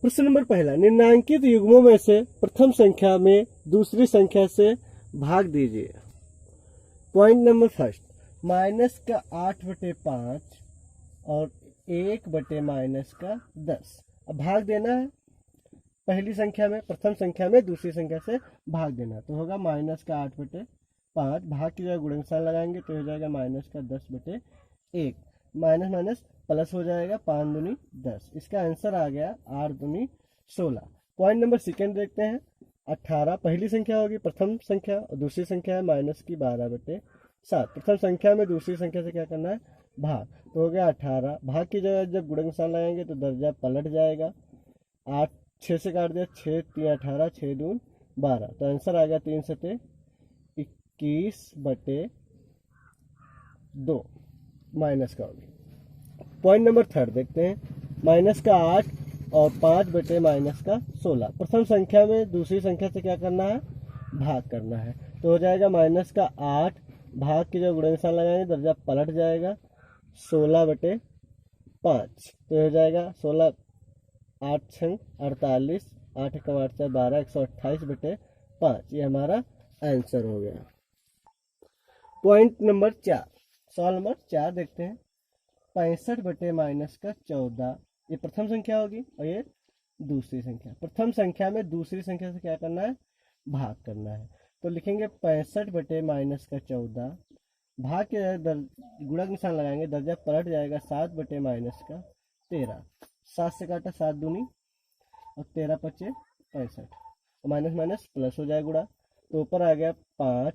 प्रश्न नंबर पहला, निम्नांकित युग्मों में से प्रथम संख्या में दूसरी संख्या से भाग दीजिए। पॉइंट नंबर फर्स्ट, माइनस का 8/5 और 1/-10। अब भाग देना है पहली संख्या में, प्रथम संख्या में दूसरी संख्या से भाग देना, तो होगा माइनस का 8/5, भाग की जगह गुणन चिन्ह लगाएंगे तो हो जाएगा माइनस का 10/1, माइनस माइनस प्लस हो जाएगा, 5 दूनी 10। इसका आंसर आ गया 8 दूनी 16। पॉइंट नंबर सेकंड देखते हैं। 18 पहली संख्या होगी, प्रथम संख्या, और दूसरी संख्या है माइनस की 12/7। प्रथम संख्या में दूसरी संख्या से क्या करना है, भाग, तो हो गया 18। भाग की जगह जब गुणन चिन्ह लगाएंगे तो दर्जा पलट जाएगा। 8 6 से काट दिया, 6 3 18, 6 दून 12, तो आंसर आ गया 3 7 21/2 माइनस का होगी। पॉइंट नंबर थर्ड देखते हैं। माइनस का 8 और 5/-16। प्रथम संख्या में दूसरी संख्या से क्या करना है, भाग करना है, तो हो जाएगा माइनस का 8, भाग की जो गुणन चिन्ह लगाएंगे दर्जा पलट जाएगा, 16/5, तो हो जाएगा 16 8 6 48, 8 1 8 4 12, 128/5। ये हमारा आंसर हो गया। पॉइंट नंबर 4, सवाल नंबर 4 देखते हैं। 65/-14, ये प्रथम संख्या होगी और ये दूसरी संख्या। प्रथम संख्या में दूसरी संख्या से क्या करना है, भाग करना है, तो लिखेंगे 65/-14, भाग के गुणक निशान लगाएंगे, दर्जा पलट जाएगा, 7/-13। 7 से काटा, 7 दूनी और 13 5 65, माइनस माइनस प्लस हो जाएगा गुणा, तो ऊपर आ गया 5,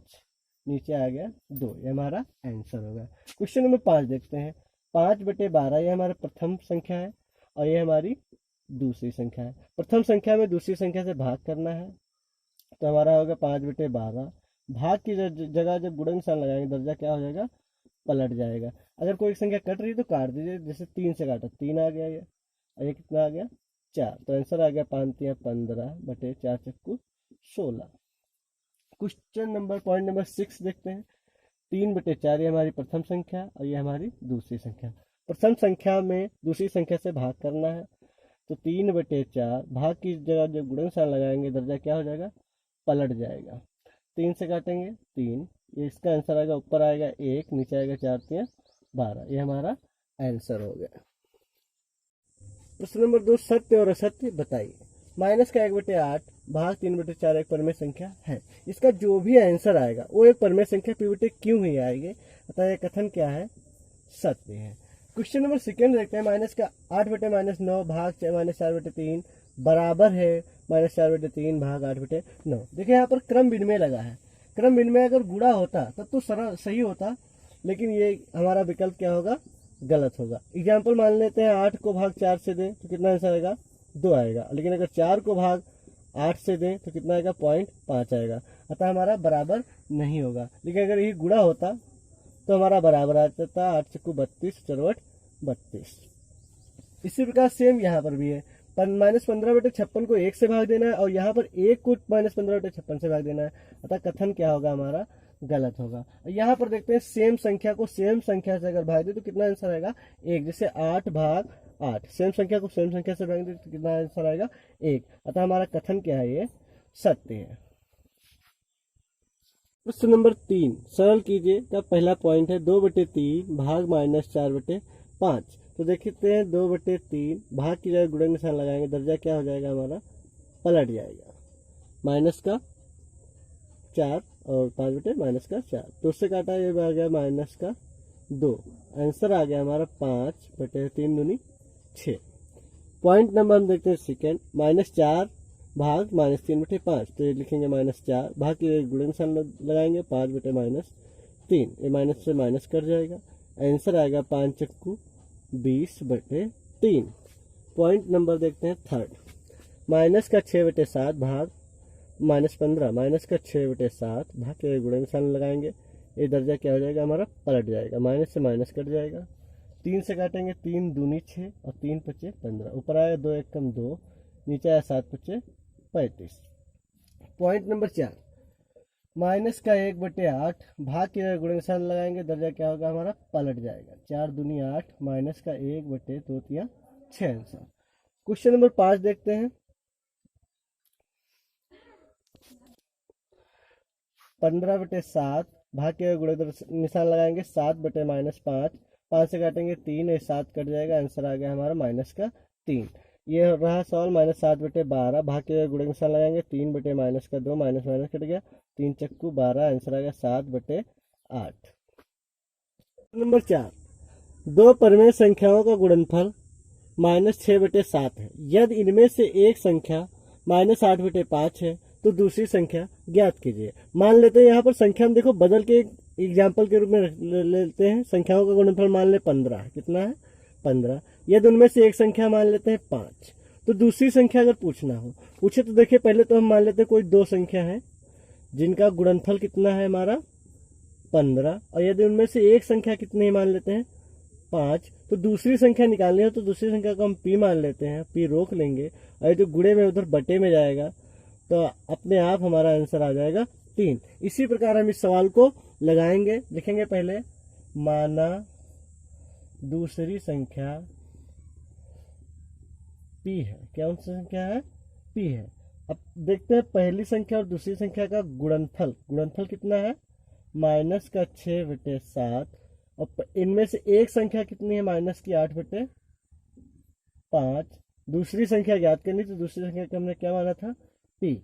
नीचे आ गया 2। ये हमारा आंसर होगा। क्वेश्चन नंबर 5 देखते हैं। 5/12, ये हमारा प्रथम संख्या है और ये हमारी दूसरी संख्या है। प्रथम संख्या में दूसरी संख्या से भाग करना है, तो हमारा होगा 5/12। भाग की जगह जब गुणन चिन्ह लगाएंगे दर्जा क्या हो जाएगा, पलट जाएगा। अगर कोई संख्या कट रही है तो काट दीजिए, जैसे 3 से काटा, 3 आ गया ये, और ये कितना आ गया, 4, तो आंसर आ गया 5 3 15/4 चक्कू 16। क्वेश्चन नंबर पॉइंट नंबर 6 देखते हैं। 3/4, ये हमारी प्रथम संख्या और ये हमारी दूसरी संख्या। प्रथम संख्या में दूसरी संख्या से भाग करना है, तो 3/4, भाग की जगह जब गुणन चिन्ह लगाएंगे दर्जा क्या हो जाएगा, पलट जाएगा। 3 से काटेंगे 3, ये इसका आंसर आएगा, ऊपर आएगा 1, नीचे आएगा 4 3 12। ये हमारा आंसर हो गया। प्रश्न नंबर 2, सत्य और असत्य बताइए। माइनस का 1/8 भाग 3/4 एक परमेय संख्या है। इसका जो भी आंसर आएगा वो एक परमेय संख्या पीबीटी क्यों ही आएगी, अतः यह कथन क्या है, सत्य है। क्वेश्चन नंबर सेकंड देखते हैं। माइनस का 8/-9 भाग -4/3 बराबर है -4/3 भाग 8/9। देखिए यहाँ पर क्रम विनिमय लगा है। क्रम विनिमय अगर गुणा होता तब तो सरल सही होता, लेकिन ये हमारा विकल्प क्या होगा, गलत होगा। एग्जाम्पल मान लेते हैं 8 को भाग 4 से दें तो कितना आंसर आएगा, 2 आएगा, लेकिन अगर 4 को भाग 8 से दें तो कितना आएगा, 0.5 आएगा, अतः हमारा बराबर नहीं होगा। लेकिन अगर ये गुणा होता तो हमारा बराबर आ जाता, 8 चक्कू 32, 4/32। इसी प्रकार सेम यहाँ पर भी है, -15/56 को 1 से भाग देना है और यहाँ पर 1 को -15/56 से भाग देना है, अतः कथन क्या होगा, हमारा गलत होगा। यहाँ पर देखते हैं सेम संख्या को सेम संख्या से अगर भाग दे तो कितना आंसर आएगा, 1। जैसे 8 भाग 8, सेम संख्या को सेम संख्या से भाग दे तो कितना आंसर आएगा, 1। अतः हमारा कथन क्या है, ये सत्य है। प्रश्न नंबर 3 सरल कीजिए का पहला पॉइंट है 2/3 भाग -4/5। तो देखते हैं 2/3 भाग की जगह गुणन निशान लगाएंगे, दर्जा क्या हो जाएगा, हमारा पलट जाएगा, माइनस का 4 और 5/-4, तो उससे काटा ये आ गया -2। आंसर आ गया हमारा 5/3 दूनी 6। पॉइंट नंबर हम देखते हैं सेकेंड। -4 भाग -3/5, तो ये लिखेंगे -4, भाग की गुणन निशान लगाएंगे 5/-3, ये माइनस से माइनस कर जाएगा, आंसर आएगा 5 चक्कू 20/3। पॉइंट नंबर देखते हैं थर्ड। माइनस का 6/7 भाग -15, माइनस का 6/7 भाग के गुणन निशान लगाएंगे, ये दर्जा क्या हो जाएगा, हमारा पलट जाएगा, माइनस से माइनस कट जाएगा। 3 से काटेंगे, 3 दूनी 6 और 3 5 15, ऊपर आया 2 1 कम 2, नीचे आया 7 5 35। पॉइंट नंबर 4, माइनस का 1/8 भाग के गुणन निशान लगाएंगे, दर्जा क्या होगा, हमारा पलट जाएगा, 4 दूनी 8, माइनस का 1/2 6 आंसर। क्वेश्चन नंबर 5 देखते हैं। 15/7 भाग के गुणक निशान लगाएंगे, 7/-5, 5 से काटेंगे 3, 7 कट जाएगा, आंसर आ गया हमारा -3। ये रहा सवाल -7/12 भाग के गुणक निशान लगाएंगे, 3/-2 माइनस माइनस कट गया, 3 चक्कू 12, आंसर आ गया 7/8। नंबर 4, दो परिमेय संख्याओं का गुणनफल -6/7 है। यदि इनमें से एक संख्या -8/5 है तो दूसरी संख्या ज्ञात कीजिए। मान लेते हैं यहाँ पर संख्या हम देखो बदल के एक एग्जाम्पल के रूप में लेते हैं। संख्याओं का गुणनफल मान ले 15, कितना है 15। यदि उनमें से एक संख्या मान लेते हैं 5, तो दूसरी संख्या अगर पूछे तो देखिए पहले तो हम मान लेते हैं कोई दो संख्या है जिनका गुणनफल कितना है हमारा 15, और यदि उनमें से एक संख्या कितनी मान लेते हैं 5, तो दूसरी संख्या निकालनी हो तो दूसरी संख्या को हम p मान लेते हैं, p रोक लेंगे, और जो गुणे में उधर बटे में जाएगा तो अपने आप हमारा आंसर आ जाएगा 3। इसी प्रकार हम इस सवाल को लगाएंगे। लिखेंगे पहले माना दूसरी संख्या p है। क्या सी संख्या है p है। अब देखते हैं पहली संख्या और दूसरी संख्या का गुणनफल कितना है -6/7, और इनमें से एक संख्या कितनी है -8/5। दूसरी संख्या ज्ञात करनी, तो दूसरी संख्या का हमने क्या माना था p।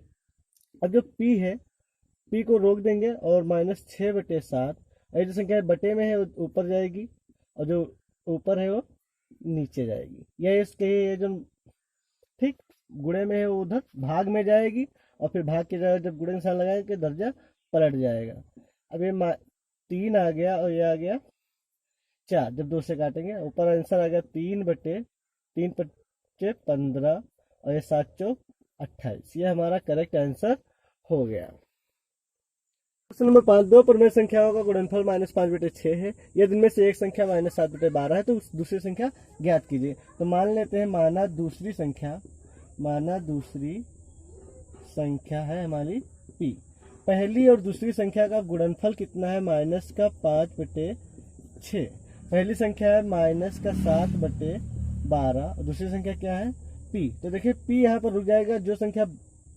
अब जो p है p को रोक देंगे और -6/7, और जो संख्या बटे में है वो ऊपर जाएगी और जो ऊपर है वो नीचे जाएगी। यह इसके ये जो ठीक गुणे में है वो उधर भाग में जाएगी, और फिर भाग के जगह जब गुणे निशान लगाएंगे दर्जा पलट जाएगा। अब ये 3 आ गया और ये आ गया 4, जब 2 से काटेंगे ऊपर आंसर आ गया 3/15 और ये 7×4 = 28। ये हमारा करेक्ट आंसर हो गया। क्वेश्चन नंबर 5, दो परिमेय संख्याओं का गुणनफल -5/6 है। यदि इनमें से एक संख्या -7/12 है तो दूसरी संख्या ज्ञात कीजिए। तो मान लेते हैं माना दूसरी संख्या है हमारी p। पहली और दूसरी संख्या का गुणनफल कितना है -5/6। पहली संख्या है -7/12 और दूसरी संख्या क्या है p। तो देखिए p यहाँ पर रुक जाएगा, जो संख्या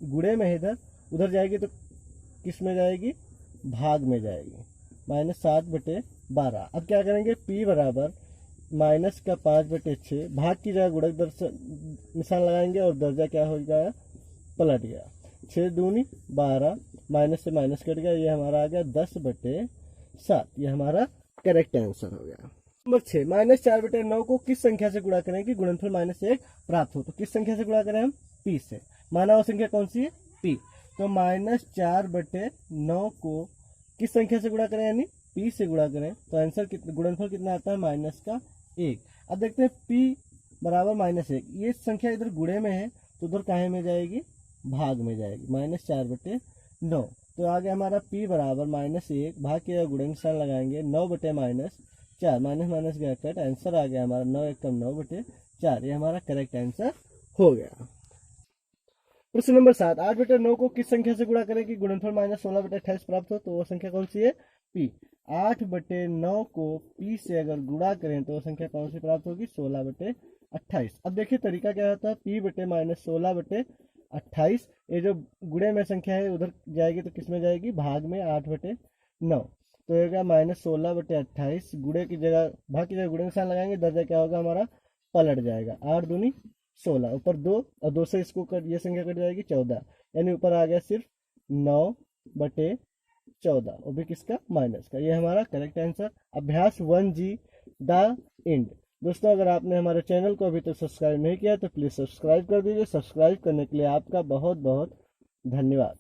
गुणे में है इधर उधर जाएगी तो किस में जाएगी भाग में जाएगी, -7/12। अब क्या करेंगे p बराबर -5/6 भाग की जगह गुणक निशान लगाएंगे और दर्जा क्या हो गया पलट गया, 6 दूनी 12, माइनस से माइनस कट गया, ये हमारा आ गया 10/7। ये हमारा करेक्ट आंसर हो गया। नंबर 6, -4/9 को किस संख्या से गुणा करें कि गुणनफल -1 प्राप्त हो। तो किस संख्या से गुणा करें हम p से। माना वो संख्या कौन सी है p। तो -4/9 को किस संख्या से गुणा करें यानी p से गुणा करें तो आंसर गुणनफल कितना आता है -1। अब देखते हैं p बराबर -1, ये संख्या इधर गुणे में है तो उधर काहे में जाएगी भाग में जाएगी, -4/9। तो आ गया हमारा p बराबर -1 भाग के गुणे निशान लगाएंगे 9/-4, माइनस माइनस गया कट, आंसर आ गया हमारा 9 × 9/4। ये हमारा करेक्ट आंसर हो गया। प्रश्न नंबर 7, 8/9 को किस संख्या से गुणा करें कि गुणनफल -16/28 प्राप्त हो। तो वो संख्या कौन सी है p। 8/9 को p से अगर गुणा करें तो वो संख्या कौन सी प्राप्त होगी 16/28। अब देखिए तरीका क्या होता है, p बटे -16/28, ये जो गुणे में संख्या है उधर जाएगी तो किस में जाएगी भाग में 8/9। तो ये होगा -16/28, गुणे की जगह भाग की जगह गुणे निशान लगाएंगे, दर्जा क्या होगा हमारा पलट जाएगा, 8 दूनी 16, ऊपर 2 और 2 से इसको ये संख्या कट जाएगी 14, यानी ऊपर आ गया सिर्फ 9/14, वो भी किसका माइनस का। ये हमारा करेक्ट आंसर। अभ्यास 1G द एंड। दोस्तों अगर आपने हमारे चैनल को अभी तक सब्सक्राइब नहीं किया तो प्लीज़ सब्सक्राइब कर दीजिए। सब्सक्राइब करने के लिए आपका बहुत बहुत धन्यवाद।